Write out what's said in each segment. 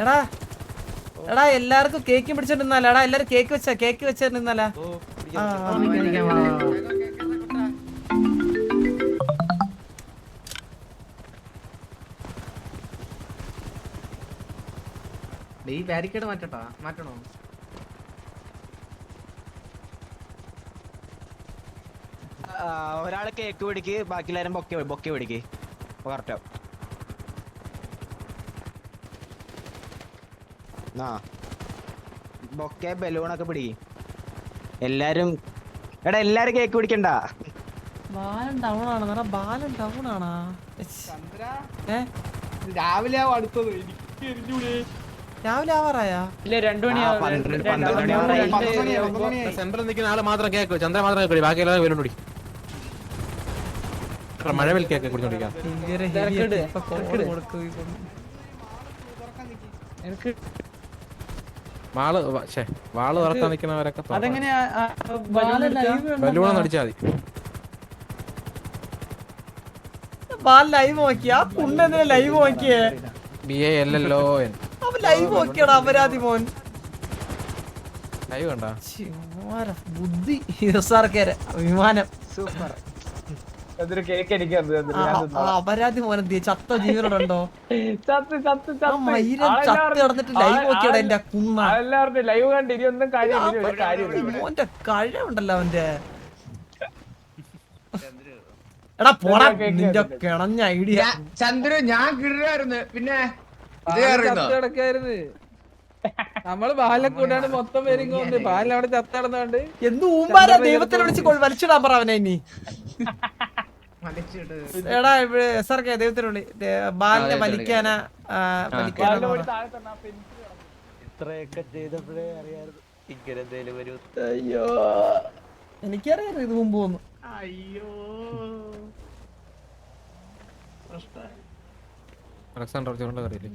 എടാ എടാ എല്ലാവർക്കും കേക്ക് പിടിച്ചോണ്ടിരുന്നാലോ എടാ എല്ലാരും കേക്ക് വെച്ചോണ്ടിരുന്നാലാ ബാരിക്കേഡ് മാറ്റണോ? ഒരാള് കേക്ക് പിടിക്ക്, ബാക്കി എല്ലാരും ബൊക്കെ പിടിക്ക്. കറക്റ്റാ. ബൊക്കെ ബലൂണൊക്കെ പിടിക്ക് എല്ലാരും. എടാ എല്ലാരും കേക്ക് പിടിക്കണ്ട. ബാലൻ ഡൗൺ ആണോ ബാലൻ ഡൗൺ ആണോ രാവിലെ അടുത്തത് എനിക്ക് എരിഞ്ഞൂടെ. രാവിലെ ആവാറായാ സെന്ററിൽ നിൽക്കുന്ന ആള് മാത്രം കേക്ക് ചന്ദ്ര മാത്രം കേക്ക് ബാക്കി എല്ലാവരും വെല്ലുണ്ട് പിടി. മഴ വിൽ കേക്ക് കുടിച്ചോണ്ടിരിക്കാം. വാള് തുറക്കാൻ നിൽക്കുന്നവരൊക്കെ ബലൂണൊന്നും അടിച്ചാൽ മതി. ബാൽ ലൈവ് നോക്കിയാ പുണ്ണെന്തിനാ ലൈവ് നോക്കിയേ BALLON അവൻ ലൈവ് നോക്കിയാടാ അപരാധി മോൻ. ലൈവ് കണ്ടാ ബുദ്ധി വിമാനം സൂപ്പർ. അപരാധി മോൻ എന്ത് ചത്ത ജീവനോടുണ്ടോ മയിരം ചത്ത് കിടന്നിട്ട് ലൈവ് നോക്കിയാടാ എന്റെ കുന്ന മോന്റെ കഴിവുണ്ടല്ലോ അവന്റെ. എടാ പോടാ നിന്റെ കിണഞ്ഞ ഐഡിയ. ചന്ദ്രു ഞാൻ കിടരായിരുന്നു. പിന്നെ നമ്മള് ബാലിനെ കൂടാണ്ട് മൊത്തം പേരും കൊണ്ട് ബാലിനെ അവിടെ ചത്തടന്നോണ്ട് എന്ത് ഊമ്പാരാ ദൈവത്തിനെ വിളിച്ച് വലിച്ചിടാൻ പറ അവനെ ഇനി. എടാ SRK ദൈവത്തിനെ വിളി ബാലിനെ വലിക്കാനാ ഇത്രയൊക്കെ ചെയ്തപ്പോഴേ അറിയായിരുന്നു ഇങ്ങനെ എന്തേലും വരും. അയ്യോ എനിക്കറിയാം ഇത് മുമ്പ് വന്നു. അയ്യോ അലക്സാണ്ടർ ചോറിന്റെ കറിയില്ലേ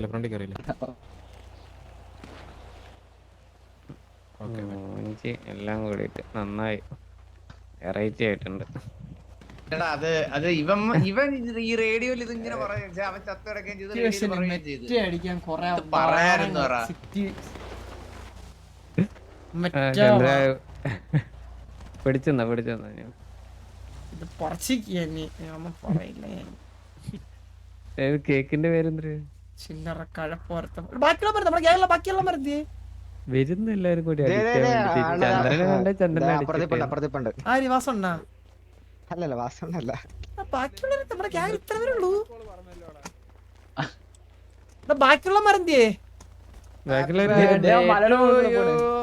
ഫ്രണ്ടിൽ കറിയില്ലേ എല്ലാം കൂടിയിട്ട് നന്നായി വെറൈറ്റി ആയിട്ടുണ്ട്. അത് ഇവൻ ഈ റേഡിയോയിൽ ഇതിങ്ങനെ പറയാ അവൻ ചത്തടക്കുകയും പറയായിരുന്നു. പിടിച്ചെന്നാ കേക്കിന്റെ പേരെന്ത് ചില്ലറ കഴപ്പോർത്ത ബാക്കിയുള്ള മരുന്ന് വരുന്ന എല്ലാരും കൂടി ചന്ദ്രനെ കണ്ട ചന്ദ്രനെ ആര് വാസണ്ണ അല്ലല്ല വാസണ്ണല്ല ബാക്കിയുള്ളവർ നമ്മുടെ ഗ്യാങ് ഇത്ര വരെ ഉള്ളൂ. ബാക്കിയുള്ള മരുന്നിയേ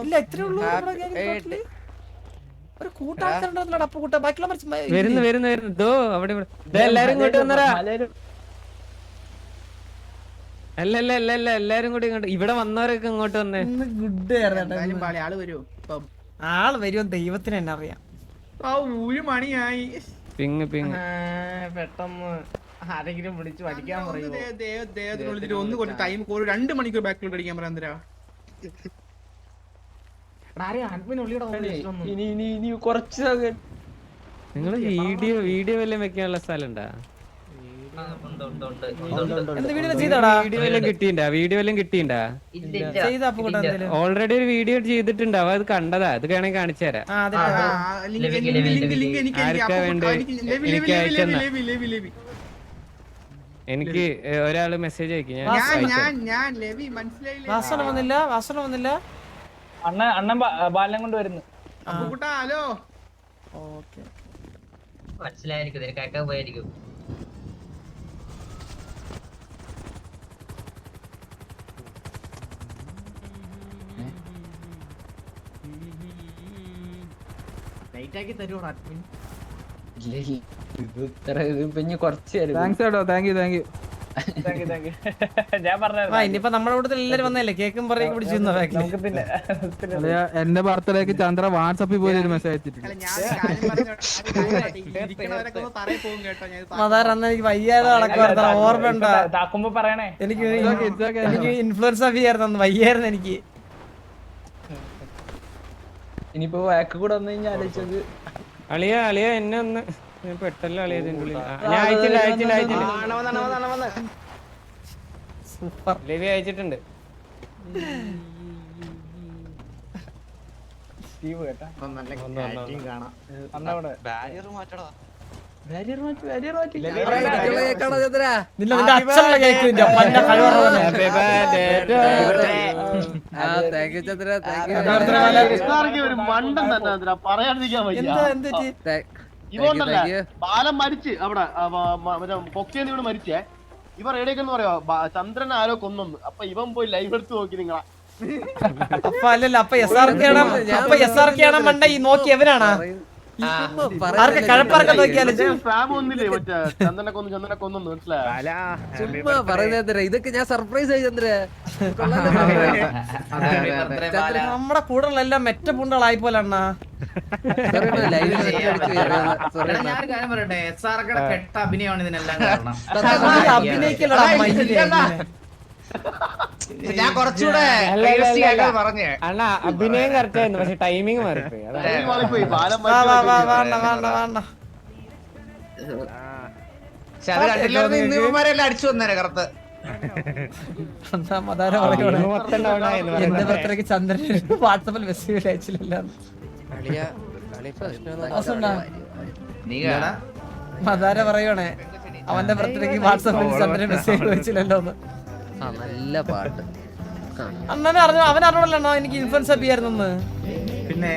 ഇല്ല ഇത്രേ ഉള്ളൂ. ഒരു കൂട്ടാൾക്കാരുണ്ടോ അപ്പൊ കൂട്ട ബാക്കിയുള്ള വരുന്നു ദോ അവിടെ എല്ലാരും ഇങ്ങോട്ട് വന്നറാ. അല്ല എല്ലാരും കൂടി ഇങ്ങോട്ട് ഇവിടെ വന്നവരൊക്കെ ഇങ്ങോട്ട് വന്നേ. ഗുഡ് ആള് വരുമോ ദൈവത്തിന് തന്നെ അറിയാം. ഒരു മണിയായി. പിങ് പെട്ടെന്ന് ആരെങ്കിലും വിളിച്ച് പഠിക്കാൻ പറയും. ഒന്ന് കുറച്ച് ടൈം 2 മണിക്കൂർ ബാക്കിലോട്ട് അടിക്കാൻ പറയാൻ തരാ. ഇനി കുറച്ച് നിങ്ങള് വീഡിയോ വല്ലതും വെക്കാനുള്ള സ്ഥലം ഉണ്ടാ? വീഡിയോ വല്ലതും കിട്ടിണ്ടാ? ഓൾറെഡി ഒരു വീഡിയോ ചെയ്തിട്ടുണ്ട്. അവ അത് കണ്ടതാ. അത് വേണമെങ്കിൽ കാണിച്ചു തരാം. ആർക്കാ വേണ്ടത്? എനിക്ക് അയച്ചെന്നാ. എനിക്ക് ഒരാള് മെസ്സേജ് അയക്കും. വാസന വന്നില്ല. അണ്ണൻ ബാലിനെ കൊണ്ട് വരുന്നു. മനസ്സിലായിരിക്കും കേക്കാൻ പോയായിരിക്കും. ഇനിയിപ്പോ നമ്മുടെ കൂട്ടത്തിൽ എല്ലാരും വന്നല്ലേ കേക്കും പറയും പിടിച്ചു. എന്റെ ബർത്ത്ഡേക്ക് ചന്ദ്ര വാട്സാപ്പിൽ പോയി ഒരു മെസ്സേജ് അയച്ചിട്ടുണ്ട്. അന്ന് എനിക്ക് വയ്യാതെ നടക്കുവായിരുന്നു. ഓർമ്മയുണ്ടോ? എനിക്ക് ഇൻഫ്ലുവൻസ് ആയിരുന്നു അന്ന്. വയ്യായിരുന്നു എനിക്ക്. ഇനിയിപ്പോ വാക്ക് കൂടെ വന്നു കഴിഞ്ഞാൽ ആലോചിച്ചത് അളിയ എന്നെ ഒന്ന് പെട്ടല്ലോ അളിയ. ഞാൻ അയച്ചില്ല. സൂപ്പർ. ലിവി അയച്ചിട്ടുണ്ട്. നിന്റെ അച്ഛനുള്ള കേക്ക് നിന്റെ അപ്പന്റെ കഴിവുള്ള Happy birthday to എന്താ എന്ത് പറ്റി? ഇവണ്ടല്ലേ ബാലൻ മരിച്ച് അവിടെ പൊക്കേന്ന് ഇവിടെ മരിച്ചേ. ഇവർ എവിടേക്കെന്ന് പറയാ ചന്ദ്രൻ ആരോ കൊന്നൊന്ന്. അപ്പൊ ഇവൻ പോയി ലൈവ് എടുത്ത് നോക്കി നിങ്ങളാ. അപ്പൊ അല്ലല്ല അപ്പൊ SRK ആണ് മണ്ട ഈ നോക്കി എവനാണ് ആർക്ക് കഴപ്പറക്കം നോക്കിയാലും ഫാം ഒന്നില്ലേ മറ്റേ ചന്ദ്രനെ കൊന്നു മനസ്സിലായോ? ഇതൊക്കെ ഞാൻ സർപ്രൈസ് ആയി ചന്ദ്ര. നമ്മുടെ കൂടെ ഉള്ള എല്ലാം മെറ്റ പുണ്ടകളായി പോലെ അണ്ണാ. അഭിനയമാണ് ഇതിനെല്ലാം കാരണം. അഭിനയിക്കലടാ മയിലേ. ഞാൻ കുറച്ചുകൂടെ പറഞ്ഞേ. അണ്ണാ അഭിനയം കറക്റ്റ് ആയിരുന്നു, പക്ഷെ ടൈമിങ് മാറിപ്പോയി. ബാലൻ വാ വാ വാ വേണ്ട വേണ്ട വേണ്ട. പക്ഷെ അത് കണ്ടില്ലായിരുന്നു, ഇന്ന് ഇവന്മാരെല്ലാം അടിച്ചു വന്നേരെ കറുത്ത്. എന്താ മതാര പറയുവാണ് മൊത്തം down ആയെന്ന് എന്റെ പറയുന്നത്. ബർത്ത്ഡേക്ക് ചന്ദ്രൻ വാട്സപ്പിൽ മെസ്സേജ് അയച്ചില്ലല്ലോ. നീ കേടാ മതാര പറയുവാണേ അവന്റെ ബർത്ത്ഡേക്ക് വാട്സപ്പിൽ ചന്ദ്രൻ മെസ്സേജ് അയച്ചില്ലല്ലോ എന്ന്. നല്ല പാട്ട്. അണ്ണനെ അറിഞ്ഞു, അവൻ അറിഞ്ഞല്ലോ എനിക്ക് ഇൻഫ്ലുവൻസ് അപ്പിയായിരുന്നു. പിന്നെ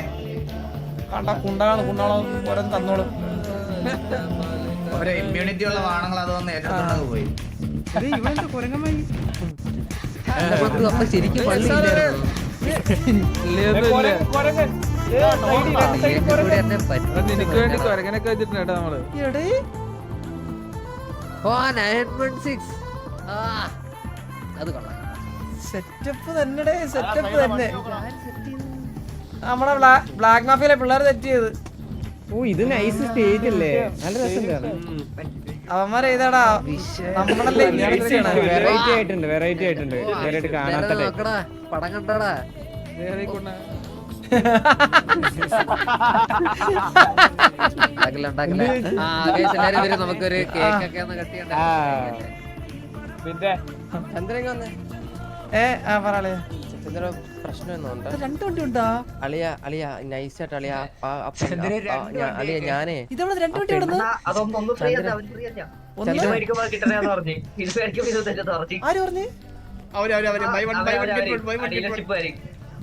കണ്ട കുണ്ടാളോ ഓരോ തന്നോളും. ഒരു ഇമ്മ്യൂണിറ്റി ഉള്ള വാണങ്ങൾ അതൊന്ന് ഏറ്റെടുത്തോണ്ട് പോയി. അപ്പൊ ശരിക്കും പള്ളിയില്ലായിരുന്നു. നിനക്ക് വേണ്ടി കൊരങ്ങനൊക്കെ വെച്ചിട്ടുണ്ട് കേട്ടോ നമ്മള്. എടേ ഓ 916 അത് കൊള്ളാം. സെറ്റപ്പ് തന്നെ സെറ്റപ്പ് തന്നെ. നമ്മുടെ ബ്ലാക്ക് മാഫിയിലെ പിള്ളേർ സെറ്റ് ചെയ്ത്. ഓ ഇത് നൈസ് സ്റ്റേജ് അല്ലേ, നല്ല രസമുണ്ട്. അവന്മാരെ ഏതാടാ നമ്മളല്ലേ വെറൈറ്റി ആയിട്ടുണ്ട്, വെറൈറ്റി ആയിട്ടുണ്ട്. ഇതുവരെയായിട്ട് കാണാത്ത type. നോക്കടാ പടം കണ്ടാടാ. എല്ലാരും വരും, നമുക്കൊരു കേക്ക് ഒക്കെ ഒന്ന് കട്ട് ചെയ്യണ്ട. പിന്നെ ചന്ദ്രൻ വന്നേ. പറയാളെ പ്രശ്നം രണ്ടു വണ്ടി ഉണ്ടാ അളിയ അളിയ നൈസായിട്ട് അളിയ അളിയ ഞാനേ ഇതവിടെ രണ്ടു വണ്ടി ഇടുന്നു. ആര് പറഞ്ഞു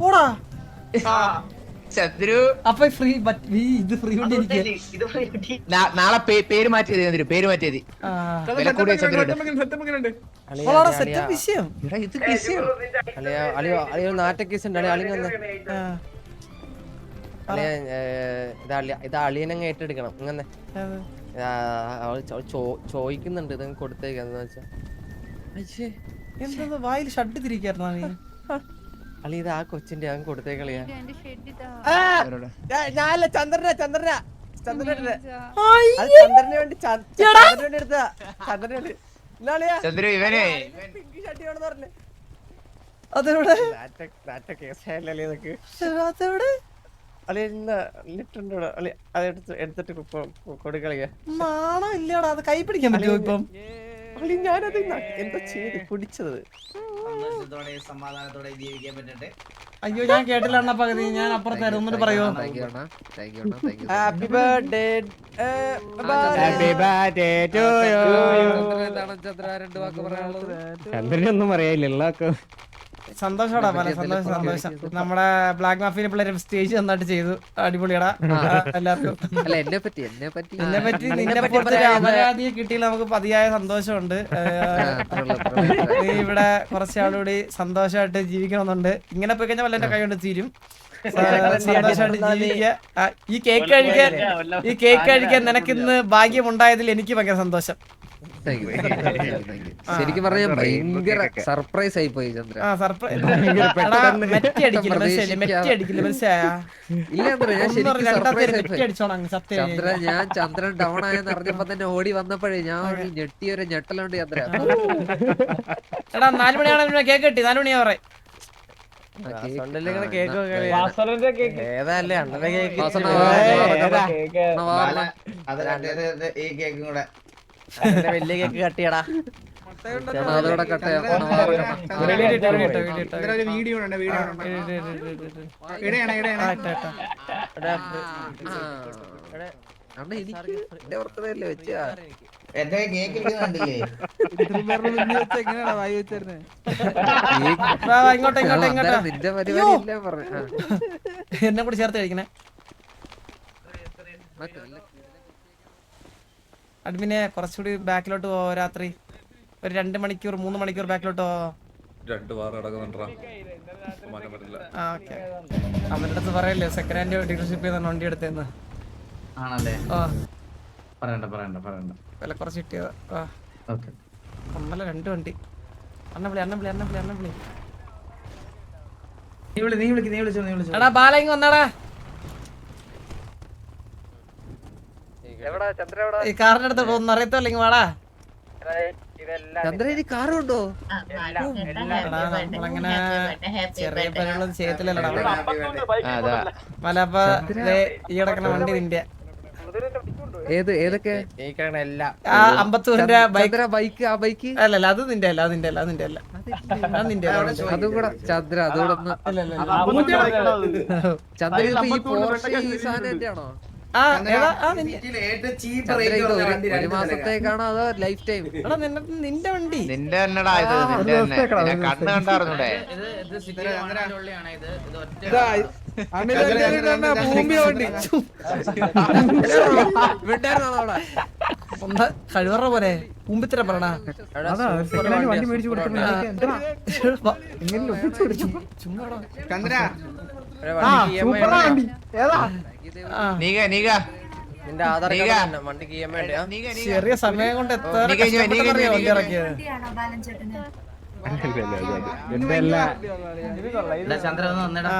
പോടാ? ചന്ദ്രു അപ്പൊ ഫ്രീ ഇത് ഫ്രീ വണ്ടി എനിക്ക്. നാളെ പേര് മാറ്റിയത്, പേര് മാറ്റിയത്. സെറ്റപ്പ് വിഷയം. അളിയ നാട്ടക്കേസ് ഉണ്ട്. അളിയ വന്ന് അളിയ ഇത് അളിയനങ്ങ് ഏറ്റെടുക്കണം. ഇങ്ങനെ ചോദിക്കുന്നുണ്ട്, ഇത് കൊടുത്തേക്കാന്ന് വെച്ചാ. എന്താ വായിൽ ഷഡ് തിരിക്കായിരുന്നു നീ? അളി ഇത് ആ കൊച്ചിന്റെ അങ്ങ് കൊടുത്തേക്കളിയാ. ഞാനല്ല ചന്ദ്രന ചന്ദ്രന ചന്ദ്രന് വേണ്ടി എടുത്താ. ചന്ദ്രന് വേണ്ടി ചന്ദ്രു ഇവനെ അതെവിടെ അതെവിടെ എടുത്തിട്ട് കൊടുക്കളിയാ. നാണോ ഇല്ലടാ, അത് കൈ പിടിക്കാൻ പറ്റുമോ ഇപ്പം? ഞാനത് എന്താ ചെയ്ത് പിടിച്ചത്? സമാധാനത്തോടെ ജീവിക്കാൻ പറ്റട്ടെ. അയ്യോ ഞാൻ കേട്ടില്ല അണ്ണ പകുതി. ഞാൻ അപ്പുറത്തായിരുന്നു, ഒന്നിട്ട് പറയുമോ? Happy birthday happy birthday to you. ചന്ദ്രനൊന്നും പറയാനില്ല. സന്തോഷോടാ പല സന്തോഷം സന്തോഷം. നമ്മുടെ ബ്ലാക്ക് മാഫിയിലെ പിള്ളേരെ സ്റ്റേജ് നന്നായിട്ട് ചെയ്തു. അടിപൊളിയടാ എല്ലാവർക്കും. എന്നെ പറ്റി നിന്നെ പോലത്തെ ഒരു അപരാധിയെ കിട്ടിയിൽ നമുക്ക് പതിയായ സന്തോഷമുണ്ട്. നീ ഇവിടെ കുറച്ചാളുകൂടി സന്തോഷമായിട്ട് ജീവിക്കണമെന്നുണ്ട്. ഇങ്ങനെ പോയി കഴിഞ്ഞാൽ വല്ല എന്റെ കൈ കൊണ്ട് തീരും. സന്തോഷമായിട്ട് ജീവിക്കുക. ഈ കേക്ക് കഴിക്കാൻ നിനക്കിന്ന് ഭാഗ്യമുണ്ടായതിൽ എനിക്ക് ഭയങ്കര സന്തോഷം. ശരിക്കും പറഞ്ഞ ഭയങ്കര സർപ്രൈസ് ആയി പോയി ചന്ദ്ര. ചന്ദ്ര ഞാൻ ചന്ദ്രൻ ഡൗൺ ആയെന്ന് അറിഞ്ഞപ്പോ തന്നെ ഓടി വന്നപ്പോഴേ ഞാൻ ഞെട്ടിയൊരു ഞെട്ടലുണ്ട് ചന്ദ്ര. എടാ 4 മണിയാണ് കേക്ക് കിട്ടി. 4 മണിയാ പറയാ. ഏതല്ലേ അണ്ണന്റെ കേക്ക്? ഈ കേക്കും കൂടെ വലിയ കേക്ക് കട്ടിയടാ. അതോടെ കട്ടയാ ഒരു വീഡിയോ ഉണ്ട് വീഡിയോ അണ്ണ എനിക്ക് എന്റെ പുറത്തല്ലേ വെച്ചാ എന്റെ കേക്ക് കണ്ടില്ലേ ഇങ്ങോട്ടെ ഇങ്ങോട്ടെ ഇങ്ങോട്ടെ നിന്റെ പരിപാടി ഇല്ല പറഞ്ഞ എന്നെ കൂടി ചേർത്ത് കഴിക്കണേ. അഡ്മിനെ കുറച്ചുകൂടി ബാക്കിലോട്ട് പോവോ രാത്രി ഒരു 2 മണിക്കൂർ 3 മണിക്കൂർ ബാക്കിലോട്ട് പോവോ? ആ ഓക്കെ. അവരുടെ അടുത്ത് പറയല്ലേ സെക്കൻഡ് ഹാൻഡ് ഡീലർഷിപ്പ് ചെയ്താണ് വണ്ടി എടുത്തേന്ന്. ആണല്ലേ? ആ പറയണ്ട പറയണ്ട പറയണ്ട. വില കുറച്ച് കിട്ടിയതാ. ആ ഓക്കെ. ഒന്നല്ല 2 വണ്ടി. അണ്ണ വിളി അണ്ണ വിളി അണ്ണ വിളി അണ്ണ വിളി. നീ വിളിച്ചു. എടാ ബാല ഇങ്ങ് വന്നാടാ. ഈ കാറിന്റെ അടുത്ത് പോകുന്ന അറിയത്തല്ലോ ഇങ്ങ് വാടാ. ചന്ദ്രന് കാറുണ്ടോ? നമ്മളങ്ങനെ ചെറിയ പരിപാടി ചെയ്യത്തില്ലല്ലോടാ. മല അപ്പൊ ഈ കിടക്കണ വണ്ടി നിന്റെ ഏതൊക്കെ ആ 50 ബൈക്ക് ബൈക്ക് ആ ബൈക്ക് അല്ലല്ല അത് നിന്റെ അല്ല അത് നിന്റെ അല്ല അത് നിന്റെ അല്ല അത് നിന്റെ അതും കൂടെ ചന്ദ്ര അതുകൂടെ ഒന്ന് ചന്ദ്ര ഈ പോർഷെ ഈ സാധനം എന്റെ ആണോ? ആ ഏതാ ആ നിന്റെ ചന്ദ്ര ഇത് ഒരു മാസത്തേക്കാണോ അതോ ലൈഫ് ടൈം? എടാ നിന്റെ വണ്ടി നിന്റെ തന്നെടാ ഇത്, നിന്റെ തന്നെ. ഞാൻ കണ്ണ് കണ്ടായിരുന്നൂടെ? ഒന്ന് കഴിവറ പോലെ മുമ്പിത്തര പറയണ ചെറിയ സമയം കൊണ്ട് എത്ര വണ്ടി ഇറക്കിയത്. ചന്ദ്രൻ വന്നടാ.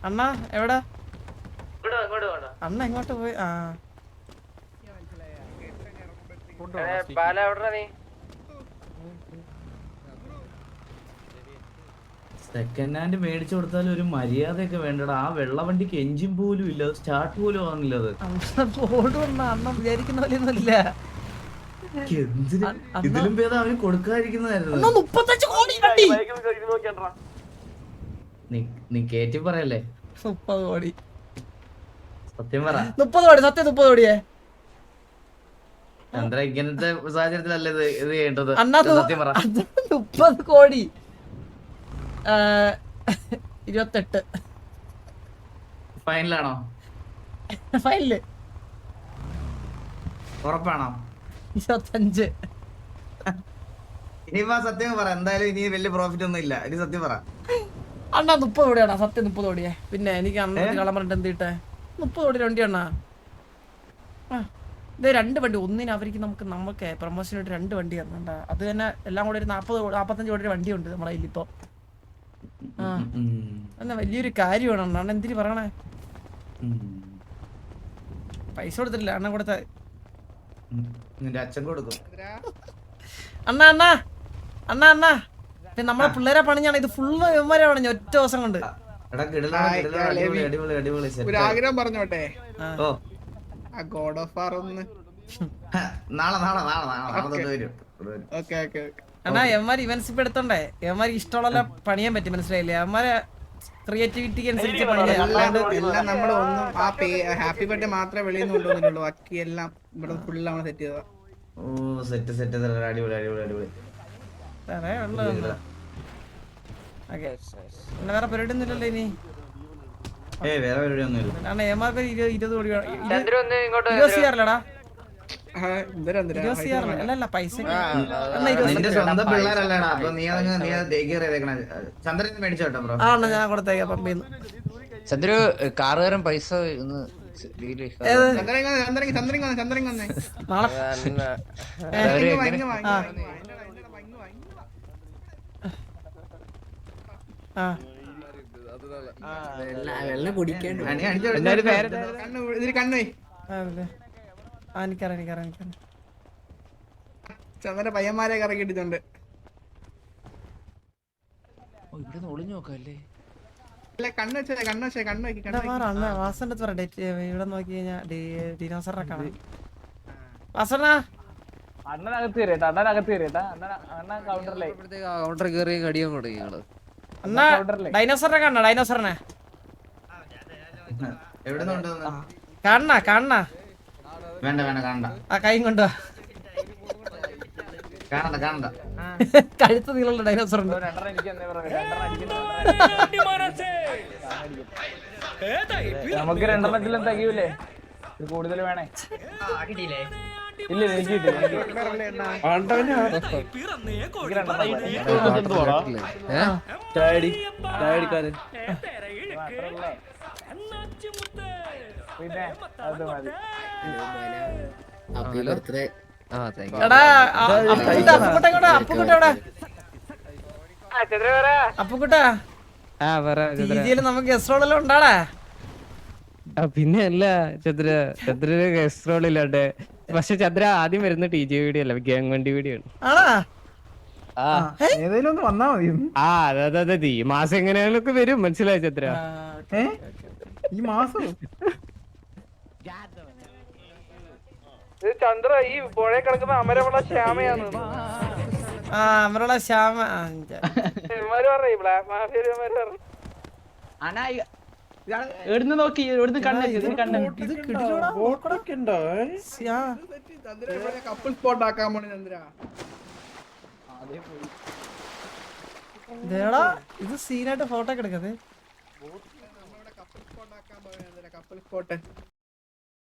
അണ്ണ എവിടാ? അണ്ണ എങ്ങോട്ട് പോയി? ആ സെക്കൻഡ് ഹാൻഡ് മേടിച്ചു കൊടുത്താലും ഒരു മര്യാദയൊക്കെ വേണ്ടടാ. ആ വെള്ള വണ്ടിക്ക് എഞ്ചിൻ പോലും ഇല്ല, സ്റ്റാർട്ട് പോലും ആവുന്നില്ലത്. അണ്ണ വിചാരിക്കുന്ന പോലെയൊന്നും ഇല്ല. ഇതിലും ഭേദം അവന് കൊടുക്കാതിരിക്കുന്നതായിരുന്നു. 35 കോടി വണ്ടി. നീ കേറ്റി പറയല്ലേ? 30 കോടി സത്യം പറ. 30 കോടി സത്യം 30 കോടിയേ. ചന്ദ്ര ഇങ്ങനത്തെ സാഹചര്യത്തിലല്ലേ ഇത് ചെയ്യേണ്ടത്? അണ്ണാ സത്യം പറ. 30 കോടി 28 ഫൈനലാണോ? ഫൈനല് ഉറപ്പാണോ? 25. ഇനിയിപ്പോ സത്യം പറ. എന്തായാലും ഇനി വലിയ പ്രോഫിറ്റ് ഒന്നും ഇല്ല. ഇനി സത്യം പറ. അണ്ണാ 30 കോടിയാണോ? സത്യം 30 കോടിയേ. പിന്നെ എനിക്ക് അണ്ണ കള്ളം പറഞ്ഞിട്ട് എന്ത് കിട്ടേ? 30 കോടി വണ്ടി അണ്ണാ. ഇത് 2 വണ്ടി ഒന്നിന് അവർക്ക് നമുക്ക് പ്രൊമോഷനായിട്ട് 2 വണ്ടി തന്നുണ്ടാ. അത് തന്നെ എല്ലാം കൂടെ ഒരു 40-45 കോടിയുടെ വണ്ടിയുണ്ട് നമ്മളെ കയ്യിൽ ഇപ്പൊ. ആ എന്നാ വലിയൊരു കാര്യമാണ് അണ്ണ. അണ്ണ എന്തിനു പറയണേ? പൈസ കൊടുത്തിട്ടില്ല അണ്ണൻ കൊടുത്ത. നിന്റെ അച്ഛൻ കൊടുക്കും. അണ്ണാ അണ്ണാ അണ്ണാ അണ്ണാ നമ്മളെ പിള്ളേരെ പണിഞ്ഞാണ് ഇത് ഫുള്ള് ഇവന്മാരെ പണിഞ്ഞ ഒറ്റ ദിവസം കൊണ്ട്. ഒരു ആഗ്രഹം പറഞ്ഞോട്ടെ. ഓ ഗോഡ് ഓഫ് വാർ ഒന്ന് നാളെ വരും. ഓക്കെ ഓക്കെ അണ്ണാ എവന്മാര് ഇവന്റ്സ് ഇപ്പൊ എടുത്തോണ്ടേ എവന്മാർക്ക് ഇഷ്ടമുള്ള പണിയാൻ പറ്റും. മനസ്സിലായില്ലേ? അവന്മാരെ ക്രിയേറ്റിവിറ്റിക്ക് അനുസരിച്ച് എല്ലാം നമ്മൾ ഒന്നും ആ ഹാപ്പി ബർത്ത്ഡേ മാത്രമേ വെളിയിൽ നിന്ന് കൊണ്ടുവന്നിട്ടുള്ളൂ. ബാക്കി എല്ലാം ഇവിടെ ഫുള്ള് നമ്മൾ സെറ്റ് ചെയ്തതാ. ഓ സെറ്റ് അടിപൊളി. വേറെ പരിപാടി ഒന്നുമില്ലല്ലോ ഇനി. വേറെ പരിപാടിയൊന്നുമില്ല. കാരണം എമാർക്ക് 20 കോടി 20 ചെയ്യാറില്ലടാ. അല്ലല്ല പൈസ നിന്റെ സ്വന്തം പിള്ളേരല്ലേടാ. അപ്പൊ നീ ചന്ദ്രൻ മേടിച്ചോട്ടോ ബ്രോ. ആ ഞാൻ കൊടുത്തേക്കാം പമ്പീന്ന്. ചന്ദ്രു കാറുകാരൻ പൈസ ഒന്ന് വെള്ളം കുടിക്കേണ്ട ചന്ദ്രന്റെ പയ്യന്മാരെ കറക്കിയിട്ടുണ്ട്. ഇവിടെ ഒളിഞ്ഞു നോക്കല്ലേ? അല്ല കണ്ണ് വെച്ചേ കണ്ണ് വെക്കി അണ്ണ വാസന്റെ അടുത്ത് പറ ഡേറ്റ് ഇവിടെ നോക്കി കഴിഞ്ഞാൽ ഡിനോസറിനെ കാണാം. വാസണ്ണ കൗണ്ടർ കയറി കടിയും കൊടുക്കും ഞങ്ങള്. അണ്ണാ ഡൈനോസറിനെ കാണണ ഡൈനോസറിനെ കാണണ വേണ്ട വേണ്ട കാണണ്ട ആ കൈ കൊണ്ടുവാ. കാണണ്ട കാണണ്ട. കഴുത്ത് നീളുള്ള ഡൈനോസർ ഉണ്ട്. നമുക്ക് രണ്ടെണ്ണത്തിലും തികയൂലേ? കൂടുതൽ വേണേ? ഇല്ല എനിക്ക് പിന്നെ അത് മതി. എടാ അപ്പുക്കുട്ടാ ആ പറ ചന്ദ്ര. ജിജിയില് നമുക്ക് ഗസ്റ്റ് റോളെല്ലാം ഉണ്ടാടാ. പിന്നെ അല്ല ചന്ദ്ര ഗസ്റ്റ് റോൾ ഇല്ലാണ്ട്. പക്ഷെ ചന്ദ്ര ആദ്യം വരുന്ന TJ വീഡിയോ അല്ല, ഗ്യാങ് വണ്ടി വീഡിയോ ആണ്. ആണാ ഏതെങ്കിലും ഒന്ന് വന്നാ മതി. ആ അതെ ഈ മാസം എങ്ങനെയാലും ഒക്കെ വരും, മനസ്സിലായി ചന്ദ്ര? ഈ മാസം ചന്ദ്ര ഈ പുഴ കിടക്കുന്ന അമരമുള്ള ശ്യാമയാണ്. ആ അമറുള്ള ശ്യാമ എവിടുന്ന് നോക്കി എവിടുന്ന് ഇത് കിടിലടാ. കപ്പിൾ സ്പോട്ട് ആക്കാൻ പോണി ചന്ദ്ര. ദേടാ ഇത് സീനായിട്ട് ഫോട്ടോ ഒക്കെ എടുക്കത്. കപ്പിൾ സ്പോട്ട് ആക്കാൻ പോയ കപ്പിൾ സ്പോട്ട്